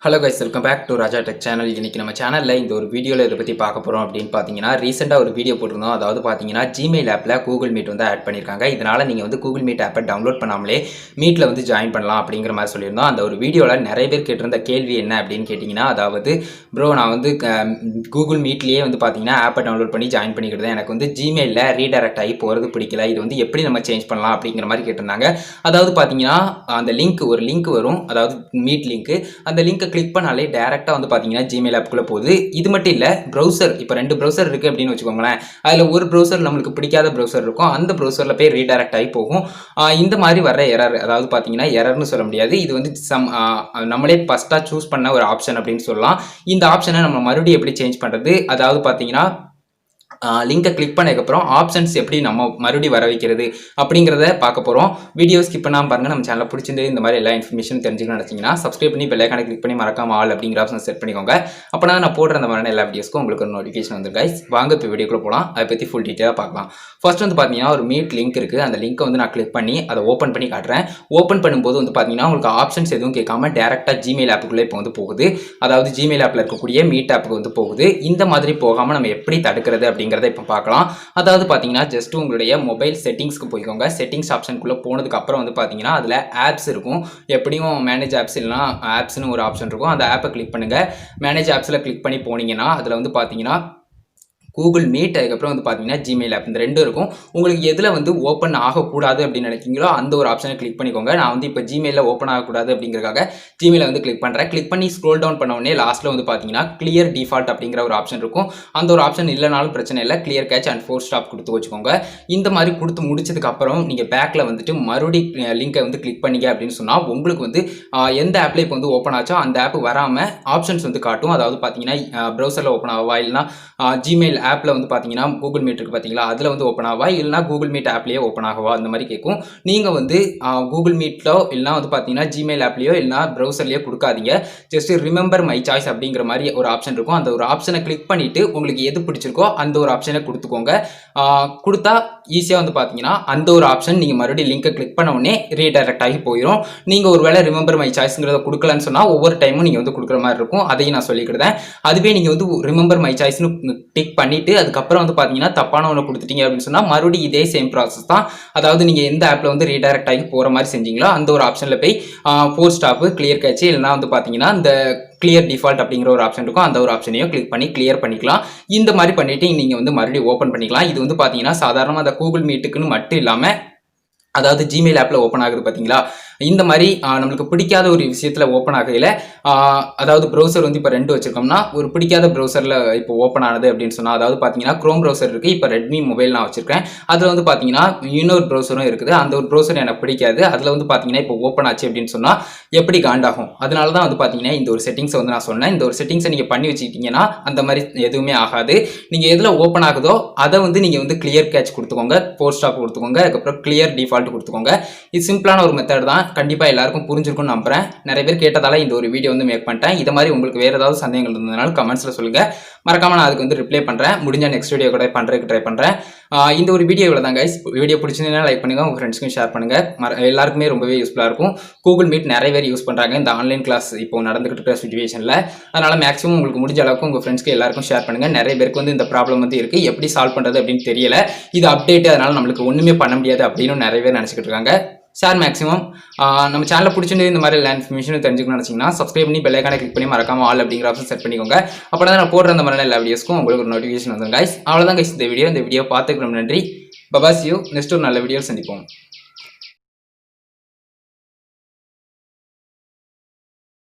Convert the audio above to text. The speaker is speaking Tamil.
Hello guys, welcome back to Raja tech channel. இன்றைக்கி நம்ம சேனலில் இந்த ஒரு வீடியோவில் இதை பற்றி பார்க்க போகிறோம் அப்படின்னு பார்த்தீங்கன்னா, ரீசெண்டாக ஒரு வீடியோ போட்டிருந்தோம். அதாவது பார்த்தீங்கன்னா, ஜிமெயில் ஆப்பில் கூகுள் மீட் வந்து ஆட் பண்ணியிருக்காங்க. இதனால் நீங்கள் வந்து கூகுள் மீட் ஆப்பை டவுன்லோட் பண்ணாமலே மீட்டில் வந்து ஜாயின் பண்ணலாம் அப்படிங்கிற மாதிரி சொல்லியிருந்தோம். அந்த ஒரு வீடியோவில் நிறைய பேர் கேட்டிருந்த கேள்வி என்ன அப்படின்னு கேட்டிங்கன்னா, அதாவது ப்ரோ நான் வந்து கூகுள் மீட்லேயே வந்து பார்த்தீங்கன்னா ஆப்பை டவுன்லோட் பண்ணி ஜாயின் பண்ணிக்கிட்டு எனக்கு வந்து ஜிமெயிலில் ரீடைரக்ட் ஆகி போகிறது பிடிக்கல, இது வந்து எப்படி நம்ம சேஞ்ச் பண்ணலாம் அப்படிங்கிற மாதிரி கேட்டிருந்தாங்க. அதாவது பார்த்தீங்கன்னா, அந்த ஒரு லிங்க் வரும், அதாவது மீட் லிங்க். அந்த லிங்க் கிளிக் பண்ணாலே டேரெக்டாக வந்து பார்த்தீங்கன்னா ஜிமெயில் ஆப்புக்குள்ளே போகுது. இது மட்டும் இல்லை, ப்ரௌசர் இப்போ 2 ப்ரௌசர் இருக்குது அப்படின்னு வச்சுக்கோங்களேன். அதில் ஒரு ப்ரௌசர் நம்மளுக்கு பிடிக்காத ப்ரௌசர் இருக்கும், அந்த ப்ரௌசரில் போய் ரீடைரக்ட் ஆகி போகும். இந்த மாதிரி வர எரர், அதாவது பார்த்தீங்கன்னா எரர்னு சொல்ல முடியாது, இது வந்து நம்மளே ஃபஸ்ட்டாக சூஸ் பண்ண ஒரு ஆப்ஷன் அப்படின்னு சொல்லலாம். இந்த ஆப்ஷனை நம்ம மறுபடியும் எப்படி சேஞ்ச் பண்ணுறது, அதாவது பார்த்தீங்கன்னா லிங்கை கிளிக் பண்ணதுக்கப்புறம் ஆப்ஷன்ஸ் எப்படி நம்ம மறுபடியும் வர வைக்கிறது அப்படிங்கிறத பார்க்க போகிறோம். வீடியோ ஸ்கிப் பண்ணாமல் பாருங்கள். நம்ம சேனலில் பிடிச்சிருந்து இந்த மாதிரி எல்லா இன்ஃபர்மேஷன் தெரிஞ்சுக்கணும்னு நினச்சிங்கன்னா சப்ஸ்கிரைப் பண்ணி பெல் ஐகானை கிளிக் பண்ணி மறக்காம ஆல் அப்படிங்கிற ஆப்ஷன் செட் பண்ணிக்கோங்க. அப்போனா நான் போடுற அந்த மாதிரியான எல்லா வீடியோஸ்க்கும் உங்களுக்கு ஒரு நோட்டிஃபிகேஷன் வந்து கைஸ். வாங்க இப்போ வீடியோக்குள்ளே போகலாம், அதை பற்றி ஃபுல் டீட்டெயிலாக பார்க்கலாம். ஃபர்ஸ்ட் வந்து பார்த்தீங்கன்னா ஒரு மீட் லிங்க் இருக்குது. அந்த லிங்க்கை வந்து நான் கிளிக் பண்ணி அதை ஓப்பன் பண்ணி காட்டுறேன். ஓப்பன் பண்ணும்போது வந்து பார்த்தீங்கன்னா உங்களுக்கு ஆப்ஷன்ஸ் எதுவும் கேட்காம டேரெக்டாக ஜிமெயில் ஆப்புக்குள்ளே இப்போ வந்து போகுது. அதாவது ஜிமெயில் ஆப்பில் இருக்கக்கூடிய மீட் ஆப்புக்கு வந்து போகுது. இந்த மாதிரி போகாமல் நம்ம எப்படி தடுக்கிறது அப்படிங்கிறத இப்போ பார்க்கலாம். அதாவது பார்த்தீங்கன்னா ஜஸ்ட் உங்களுடைய மொபைல் செட்டிங்ஸ்க்கு போய்க்கோங்க. செட்டிங்ஸ் ஆப்ஷனுக்குள்ளே போனதுக்கு அப்புறம் வந்து பார்த்தீங்கன்னா அதில் ஆப்ஸ் இருக்கும். எப்படியும் மேனேஜ் ஆப்ஸ் இல்லைனா ஆப்ஸ்னு ஒரு ஆப்ஷன் இருக்கும். அந்த ஆப்பை கிளிக் பண்ணுங்கள். மேனேஜ் ஆப்ஸில் கிளிக் பண்ணி போனீங்கன்னா அதில் வந்து பார்த்தீங்கன்னா கூகுள் மீட், அதுக்கப்புறம் வந்து பார்த்தீங்கன்னா ஜிமெயில் ஆப், இந்த ரெண்டும் இருக்கும். உங்களுக்கு எதில் வந்து ஓப்பன் ஆகக்கூடாது அப்படின்னு நினைக்கிறீங்களோ அந்த ஒரு ஆப்ஷனை கிளிக் பண்ணிக்கோங்க. நான் வந்து இப்போ ஜிமெயிலில் ஓப்பன் ஆகக்கூடாது அப்படிங்கிறக்காக ஜிமெயிலை வந்து கிளிக் பண்ணுறேன். கிளிக் பண்ணி ஸ்க்ரோல் டவுன் பண்ண உடனே லாஸ்ட்டில் வந்து பார்த்தீங்கன்னா கிளியர் டிஃபால்ட் அப்படிங்கிற ஒரு ஆப்ஷன் இருக்கும். அந்த ஒரு ஆப்ஷன் இல்லைனாலும் பிரச்சனை இல்லை, கிளியர் கேட்ச் அண்ட் 4 ஸ்டாப் கொடுத்து வச்சுக்கோங்க. இந்த மாதிரி கொடுத்து முடிச்சதுக்கப்புறம் நீங்கள் பேக்கில் வந்துட்டு மறுபடி லிங்கை வந்து கிளிக் பண்ணிங்க அப்படின்னு சொன்னால் உங்களுக்கு வந்து எந்த ஆப்பில் இப்போ வந்து ஓப்பன் ஆச்சோ அந்த ஆப் வராமல் ஆப்ஷன்ஸ் வந்து காட்டும். அதாவது பார்த்தீங்கன்னா ப்ரௌசரில் ஓப்பன் ஆகவா, இல்லைனா ஜிமெயில் ஆப்பில் வந்து பார்த்தீங்கன்னா கூகுள் மீட் இருக்குது பார்த்தீங்களா, அதில் வந்து ஓப்பன் ஆகவா, இல்லைனா கூகுள் மீட் ஆப்லேயே ஓப்பன் ஆகவா, அந்த மாதிரி கேட்கும். நீங்கள் வந்து கூகுள் மீட்டிலோ இல்லைனா வந்து பார்த்தீங்கன்னா ஜிமெயில் ஆப்லேயோ இல்லைனா ப்ரௌசர்லேயோ கொடுக்காதீங்க. ஜஸ்ட் ரிமெம்பர் மை சாய்ஸ் அப்படிங்கிற மாதிரி ஒரு ஆப்ஷன் இருக்கும். அந்த ஒரு ஆப்ஷனை கிளிக் பண்ணிவிட்டு உங்களுக்கு எது பிடிச்சிருக்கோ அந்த ஒரு ஆப்ஷனை கொடுத்துக்கோங்க. கொடுத்தா ஈஸியாக வந்து பார்த்தீங்கன்னா அந்த ஒரு ஆப்ஷன் நீங்கள் மறுபடியும் லிங்கை கிளிக் பண்ண உடனே ரீடைரக்ட் ஆகி போயிடும். நீங்கள் ஒரு வேளை ரிமெம்பர் மை சாய்ஸ்ங்கிறத கொடுக்கலன்னு சொன்னால் ஒவ்வொரு டைமும் நீங்கள் வந்து கொடுக்குற மாதிரி இருக்கும். அதையும் நான் சொல்லிக்கிட்டேன். அதுவே நீங்கள் வந்து ரிமெம்பர் மை சாய்ஸ்னு டிக் பண்ணிவிட்டு அதுக்கப்புறம் வந்து பார்த்தீங்கன்னா தப்பான ஒன்று கொடுத்துட்டீங்க அப்படின்னு சொன்னால் மறுபடியும் இதே சேம் ப்ராசஸ் தான். அதாவது நீங்கள் எந்த ஆப்பில் வந்து ரீடைரக்ட் ஆகி போகிற மாதிரி செஞ்சீங்களோ அந்த ஒரு ஆப்ஷனில் போய் 4 ஸ்டாப்பு, கிளியர் கேட்ச், இல்லைனா வந்து பார்த்தீங்கன்னா இந்த கிளியர் டிஃபால்ட் அப்படிங்கிற ஒரு ஆப்ஷன் இருக்கும். அந்த ஒரு ஆப்ஷனையும் கிளிக் பண்ணி கிளியர் பண்ணிக்கலாம். இந்த மாதிரி பண்ணிவிட்டு நீங்கள் வந்து மறுபடியும் ஓப்பன் பண்ணிக்கலாம். இது வந்து பார்த்தீங்கன்னா சாதாரணமாக அந்த கூகுள் மீட்டுக்குன்னு மட்டும் இல்லாமல், அதாவது ஜிமெயில் ஆப்பில் ஓப்பன் ஆகுது பார்த்தீங்களா, இந்த மாதிரி நம்மளுக்கு பிடிக்காத ஒரு விஷயத்தில் ஓப்பன் ஆகையில், அதாவது ப்ரௌசர் வந்து இப்போ 2 வச்சுருக்கோம்னா ஒரு பிடிக்காத ப்ரௌசரில் இப்போ ஓப்பன் ஆனது அப்படின்னு சொன்னால், அதாவது பார்த்தீங்கன்னா க்ரோம் ப்ரௌசர் இருக்குது. இப்போ ரெட்மி மொபைல் நான் வச்சுருக்கேன். அதில் வந்து பார்த்தீங்கன்னா இன்னொரு ப்ரௌசரும் இருக்குது. அந்த ஒரு ப்ரௌசர் எனக்கு பிடிக்காது. அதில் வந்து பார்த்தீங்கன்னா இப்போ ஓப்பன் ஆச்சு அப்படின்னு சொன்னால் எப்படி காண்டாகும். அதனால தான் வந்து பார்த்தீங்கன்னா இந்த ஒரு செட்டிங்ஸை வந்து நான் சொன்னேன். இந்த ஒரு செட்டிங்ஸை நீங்கள் பண்ணி வச்சுக்கிட்டீங்கன்னா அந்த மாதிரி எதுவுமே ஆகாது. நீங்கள் எதில் ஓப்பன் ஆகுதோ அதை வந்து நீங்கள் வந்து கிளியர் கேட்ச் கொடுத்துக்கோங்க, 4 ஸ்டாப் கொடுத்துக்கோங்க, அதுக்கப்புறம் கிளியர் டிஃபால்ட் கொடுத்துக்கோங்க. இது சிம்பிளான ஒரு மெத்தட் தான். கண்டிப்பாக எல்லாருக்கும் புரிஞ்சிருக்கும்னு நம்புறேன். நிறைய பேர் கேட்டதால இந்த ஒரு வீடியோ வந்து மேக் பண்ணிட்டேன். இது மாதிரி உங்களுக்கு வேறு ஏதாவது சந்தேகங்கள் இருந்ததுனால கமெண்ட்ஸில் சொல்லுங்கள். மறக்காமல் நான் அதுக்கு வந்து ரிப்ளை பண்ணுறேன். முடிஞ்ச நெக்ஸ்ட் வீடியோ கூட பண்ணுறதுக்கு ட்ரை பண்ணுறேன். இந்த ஒரு வீடியோ இவ்வளோ தான் கைஸ். வீடியோ பிடிச்சிருந்தா லைக் பண்ணுங்கள், உங்கள் ஃப்ரெண்ட்ஸ்க்கும் ஷேர் பண்ணுங்கள். எல்லாருக்குமே ரொம்பவே யூஸ்ஃபுல்லாக இருக்கும். கூகுள் மீட் நிறைய பேர் யூஸ் பண்ணுறாங்க இந்த ஆன்லைன் கிளாஸ் இப்போ நடந்துகிட்டு இருக்கிற சிச்சுவேஷனில். அதனால் மேக்ஸிமம் உங்களுக்கு முடிஞ்ச அளவுக்கு உங்கள் ஃப்ரெண்ட்ஸ்க்கு எல்லாருக்கும் ஷேர் பண்ணுங்கள். நிறைய பேருக்கு வந்து இந்த ப்ராப்ளம் வந்து இருக்குது, எப்படி சால்வ் பண்ணுறது அப்படின்னு தெரியல. இது அப்டேட், அதனால் நம்மளுக்கு ஒன்றுமே பண்ண முடியாது அப்படின்னு நிறைய பேர் நினச்சிக்கிட்டு இருக்காங்க. Share maximum. நம்ம சேனலில் பிடிச்சிருந்து இந்த மாதிரி எல்லா இன்ஃபர்மேஷனும் தெரிஞ்சுக்கணும்னு நினச்சிங்கன்னா சப்ஸ்கிரைப் பண்ணி பெல் ஐகானை கிளிக் பண்ணி மறக்காம ஆல் அப்படிங்கிற ஆப்ஷன் செட் பண்ணிக்கோங்க. அப்போ தான் நான் போடுற அந்த மாதிரி எல்லா வீடியோஸ்க்கும் உங்களுக்கு ஒரு நோட்டிஃபிகேஷன் வந்துடும் கைஸ். அவ்வளோதான் கைஸ் இந்த வீடியோ பார்த்துக்கு ரொம்ப நன்றி. பபாஸ் யூ. நெக்ஸ்ட் ஒரு நல்ல வீடியோ சந்திப்போம்.